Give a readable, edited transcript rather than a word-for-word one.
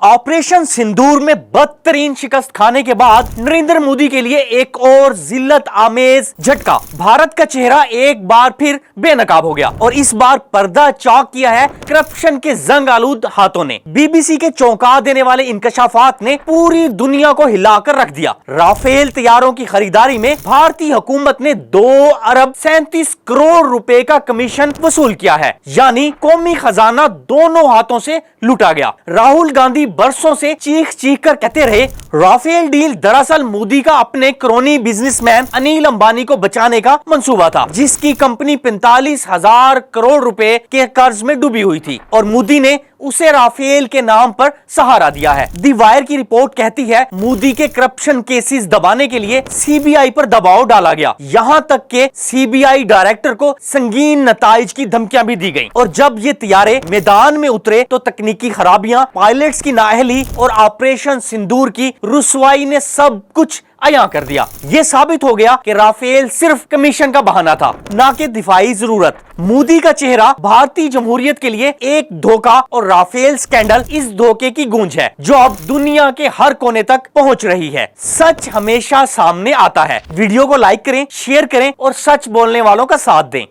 Operation सिंदूर में बदतरीन शिकस्त खाने के बाद नरेंद्र मोदी के लिए एक और जिल्लत आमेज झटका। भारत का चेहरा एक बार फिर बेनकाब हो गया और इस बार पर्दा चौक किया है करप्शन के जंग आलूद हाथों ने। बीबीसी के चौंका देने वाले इंकशाफात ने पूरी दुनिया को हिलाकर रख दिया। राफेल तैयारों की खरीदारी में भारतीय हुकूमत ने 2 अरब 37 करोड़ रुपए का कमीशन वसूल किया है, यानी कौमी खजाना दोनों हाथों से लूटा गया। राहुल गांधी बरसों से चीख चीख कर कहते रहे राफेल डील दरअसल मोदी का अपने क्रोनी बिजनेसमैन अनिल अंबानी को बचाने का मंसूबा था, जिसकी कंपनी 45,000 करोड़ रुपए के कर्ज में डूबी हुई थी और मोदी ने उसे राफेल के नाम पर सहारा दिया है। दी वायर की रिपोर्ट कहती है मोदी के करप्शन केसेस दबाने के लिए सीबीआई पर दबाव डाला गया, यहां तक के सीबीआई डायरेक्टर को संगीन नताइज की धमकियां भी दी गई। और जब ये तैयारे मैदान में उतरे तो तकनीकी खराबियां, पायलट्स की नाअहली और ऑपरेशन सिंदूर की रुसवाई ने सब कुछ अया कर दिया। यह साबित हो गया कि राफेल सिर्फ कमीशन का बहाना था, ना कि दिफाई जरूरत। मोदी का चेहरा भारतीय जमहूरियत के लिए एक धोखा और राफेल स्कैंडल इस धोखे की गूंज है जो अब दुनिया के हर कोने तक पहुंच रही है। सच हमेशा सामने आता है। वीडियो को लाइक करें, शेयर करें और सच बोलने वालों का साथ दें।